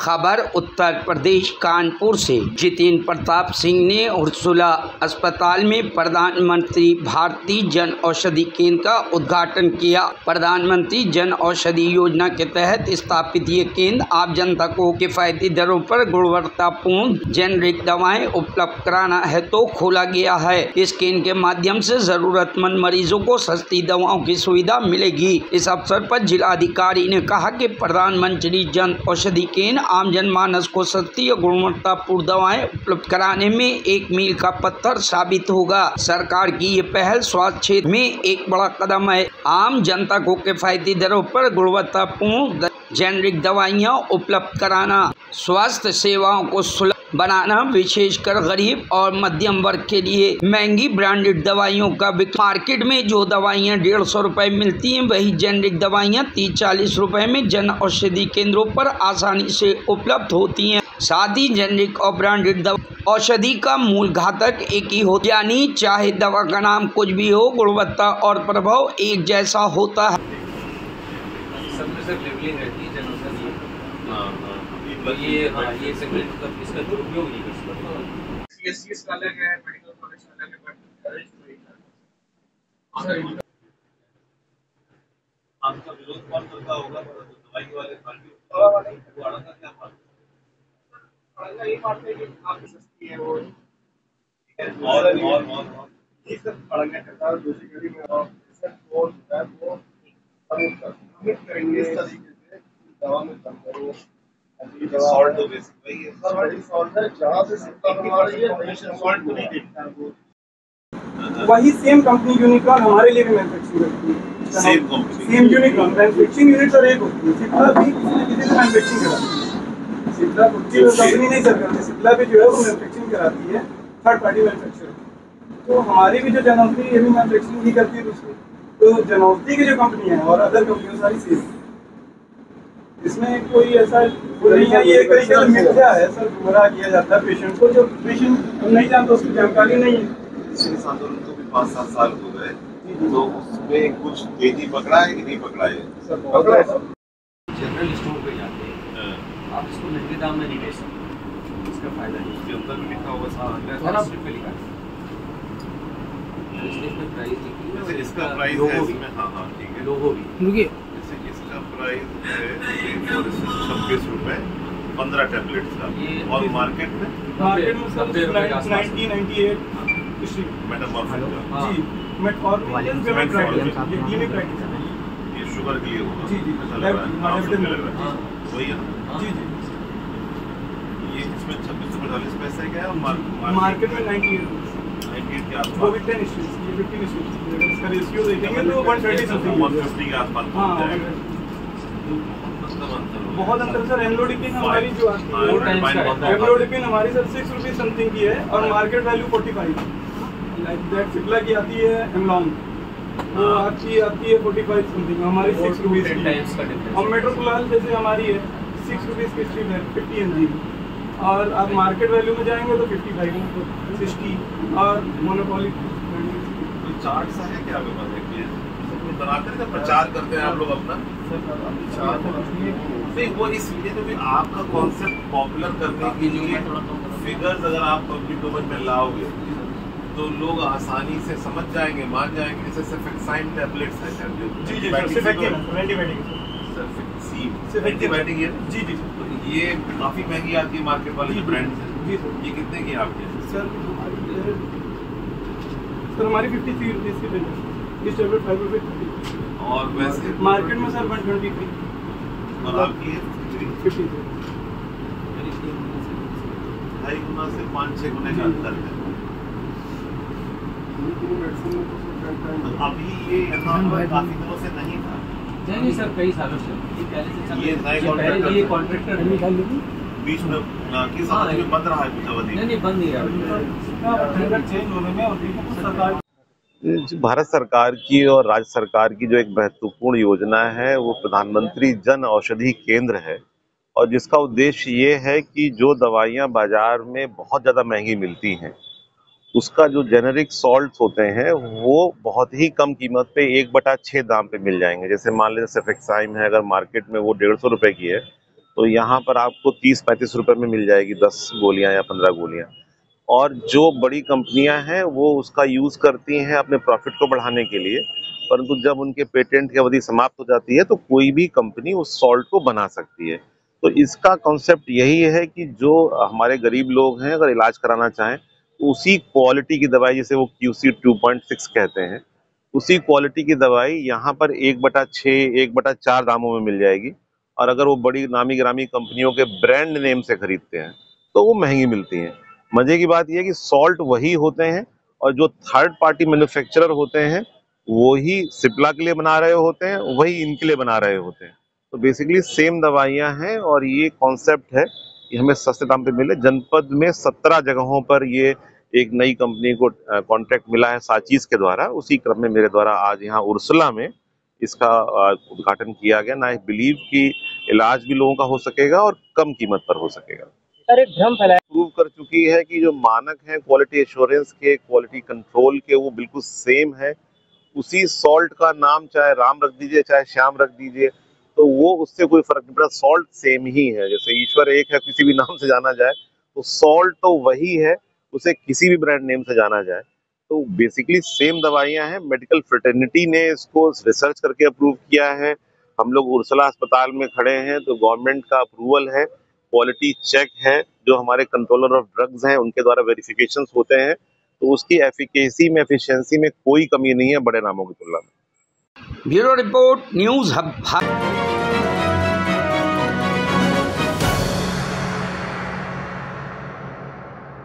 खबर उत्तर प्रदेश कानपुर से। जितेंद्र प्रताप सिंह ने उर्सुला अस्पताल में प्रधानमंत्री भारतीय जन औषधि केंद्र का उद्घाटन किया। प्रधानमंत्री जन औषधि योजना के तहत स्थापित ये केंद्र आम जनता को किफायती दरों पर गुणवत्तापूर्ण जेनरिक दवाएं उपलब्ध कराना हेतु खोला गया है। इस केंद्र के माध्यम से जरूरतमंद मरीजों को सस्ती दवाओं की सुविधा मिलेगी। इस अवसर पर जिलाधिकारी ने कहा कि प्रधानमंत्री जन औषधि केंद्र आम जनमानस को सस्ती और गुणवत्तापूर्ण दवाएं उपलब्ध कराने में एक मील का पत्थर साबित होगा। सरकार की ये पहल स्वास्थ्य क्षेत्र में एक बड़ा कदम है। आम जनता को किफायती दरों पर गुणवत्तापूर्ण जेनरिक दवाइयां उपलब्ध कराना, स्वास्थ्य सेवाओं को सुलभ बनाना, विशेषकर गरीब और मध्यम वर्ग के लिए महंगी ब्रांडेड दवाइयों का मार्केट में जो दवाइयां 150 रुपए मिलती हैं, वही जेनरिक दवाइयां 30-40 रुपए में जन औषधि केंद्रों पर आसानी से उपलब्ध होती हैं। साथ ही जेनरिक और ब्रांडेड औषधि का मूल घातक एक ही होता है, यानी चाहे दवा का नाम कुछ भी हो, गुणवत्ता और प्रभाव एक जैसा होता है। ये सेगमेंट इसका दुरुपयोग नहीं कर सकते। सीएससीएस का अलग है, मेडिकल कॉलेज का अलग है। आपका विरोध कौन करता होगा? दवाई वाले पार्टी वाले वो आड़ा का क्या बात है? आड़ा ये बात है कि आपकी सस्ती है वो, ठीक है। और ये सब अड़ंगा करता है दूसरी गली में, और सर वो है वो हम करेंगे इस तरीके से दवा में कम करो। सॉल्ट तो बेसिक वही है, सॉल्ट है जहाँ से सिस्टम हमारे ये सॉल्ट को नहीं देखता वो, वही सेम कंपनी यूनिकॉर्न हमारे लिए भी मैन्युफैक्चरिंग करती है। Same company same unicorn manufacturing unit और एक होती है। सिप्ला भी किसी से मैन्युफैक्चरिंग कराती है। सिप्ला कुछ कंपनी नहीं सर करती, सिप्ला भी जो है वो मैन्युफैक्चरिंग कराती है, थर्ड पार्टी मैन्युफैक्चरर। तो हमारी भी जो जनौषधि ये भी मैन्युफैक्चरिंग ही करती है दूसरी। तो जनौषधि की जो कंपनी है और अदर कंपनी सारी सेम, इसमें कोई ऐसा नहीं है। ये एक तरीके से मिथ्या है सर, गुमराह किया जाता है पेशेंट को। जो पेशेंट नहीं जानता, उसकी जानकारी नहीं है। इस आंदोलन को भी 5-7 साल हो गए, तो उसमें कुछ तेजी पकड़ा है कि नहीं पकड़ा है? सर पकड़ा है। जनरल स्टोर पे जाते हैं, आप इसको महंगे दाम में नहीं बेच सकते, इसका फायदा नहीं। इसके अंदर भी लिखा होगा प्राइस लिखा है, इसमें प्राइस लिखी है। इसका प्राइस है इसमें, हाँ ठीक है, लोगो भी इसका प्राइस है 26 रुपए 15 टैबलेट्स का, और मार्केट में सर 1998 मेटामॉर्फिन जी मेटफॉर्मिन ये शुगर के लिए होगा। जी वही है ना? जी ये इसमें 26.40 पैसे का है, और मार्केट में 98 के आसपास, वो भी 10 इश्यूज, ये 15 इश्यूज। इसका रेशियो देखेंगे तो 130 समथिंग, 150 के आसपास पहुंच जाएगा। बहुत अंतर सर। एमलोडिपिन हमारी जो आती है, एमलोडिपिन हमारी सर 6 रुपीज समथिंग की है, और market value 45। Like that Cipla की आती है एमलॉन्ग, वो आती है 45 समथिंग, हमारी 6 रुपीज की। और मेट्रोपोलाल जैसे हमारी है 6 रुपीज की स्ट्रिप है 50 mg, और आप मार्केट वैल्यू में जाएंगे तो 55, 60, और मोनोपोली चार्ट सा है क्या आपके पास? बनाते हैं, प्रचार करते हैं आप लोग अपना, नहीं वो इसलिए तो आपका कॉन्सेप्ट पॉपुलर करने के लिए फिगर्स अगर आप पब्लिक डोमेन में लाओगे तो लोग आसानी से समझ जाएंगे, मान जाएंगे। जैसे सेफेक्साइन टैबलेट्स है, एंटीबायोटिक है जी, ये काफी महंगी आती है मार्केट वाले ब्रांड से। ये कितने की आपके? सर हमारी 53 रुपीज की इस टैबलेट 5 रुपये, और वैसे मार्केट में सर 123, और आपकी 50। 2.5 गुना से 5-6 गुने का अंतर है। अभी ये यहाँ पर काफी दिनों से नहीं था। नहीं सर, कई सालों से ये पहले से ये नए ये कॉन्ट्रैक्टर बीच में किस हालत में बंद रहा है कुछ अवधि? नहीं बंद नहीं रहा, चेंज होने में और भारत सरकार की और राज्य सरकार की जो एक महत्वपूर्ण योजना है वो प्रधानमंत्री जन औषधि केंद्र है, और जिसका उद्देश्य ये है कि जो दवाइयाँ बाजार में बहुत ज़्यादा महंगी मिलती हैं, उसका जो जेनेरिक सॉल्ट्स होते हैं वो बहुत ही कम कीमत पे 1/6 दाम पे मिल जाएंगे। जैसे मान लीजिए सेफेक्साइम है, अगर मार्केट में वो 150 रुपए की है, तो यहाँ पर आपको 30-35 रुपए में मिल जाएगी 10 गोलियां या 15 गोलियां। और जो बड़ी कंपनियां हैं वो उसका यूज करती हैं अपने प्रॉफिट को बढ़ाने के लिए, परंतु जब उनके पेटेंट की अवधि समाप्त हो जाती है तो कोई भी कंपनी उस सॉल्ट को बना सकती है। तो इसका कॉन्सेप्ट यही है कि जो हमारे गरीब लोग हैं अगर इलाज कराना चाहें तो उसी क्वालिटी की दवाई, जिसे वो QC 2.6 कहते हैं, उसी क्वालिटी की दवाई यहाँ पर 1/6, 1/4 दामों में मिल जाएगी। और अगर वो बड़ी नामी गिरामी कंपनियों के ब्रांड नेम से खरीदते हैं तो वो महंगी मिलती हैं। मजे की बात यह है कि सॉल्ट वही होते हैं और जो थर्ड पार्टी मैन्युफैक्चरर होते हैं वो ही सिप्ला के लिए बना रहे होते हैं, वही इनके लिए बना रहे होते हैं। तो बेसिकली सेम दवाइयां हैं और ये कॉन्सेप्ट है कि हमें सस्ते दाम पे मिले। जनपद में 17 जगहों पर ये एक नई कंपनी को कॉन्ट्रैक्ट मिला है साचीज के द्वारा। उसी क्रम में मेरे द्वारा आज यहाँ उर्सुला में इसका उद्घाटन किया गया। आई बिलीव कि इलाज भी लोगों का हो सकेगा और कम कीमत पर हो सकेगा। सर, एक भ्रम फैलाया प्रूव कर चुकी है कि जो मानक हैं क्वालिटी एश्योरेंस के, क्वालिटी कंट्रोल के, वो बिल्कुल सेम है। उसी सॉल्ट का नाम चाहे राम रख दीजिए चाहे श्याम रख दीजिए तो वो उससे कोई फर्क नहीं पड़ता, सॉल्ट सेम ही है। जैसे ईश्वर एक है, किसी भी नाम से जाना जाए तो सॉल्ट तो वही है, उसे किसी भी ब्रांड नेम से जाना जाए। तो बेसिकली सेम दवाइयां हैं। मेडिकल फ्रेटर्निटी ने इसको रिसर्च करके अप्रूव किया है। हम लोग उर्सुला अस्पताल में खड़े हैं तो गवर्नमेंट का अप्रूवल है, क्वालिटी चेक है, जो हमारे कंट्रोलर ऑफ ड्रग्स हैं उनके द्वारा वेरिफिकेशंस होते हैं। तो उसकी एफिकेसी में, एफिशिएंसी में कोई कमी नहीं है बड़े नामों की तुलना में। Bureau report, news hub.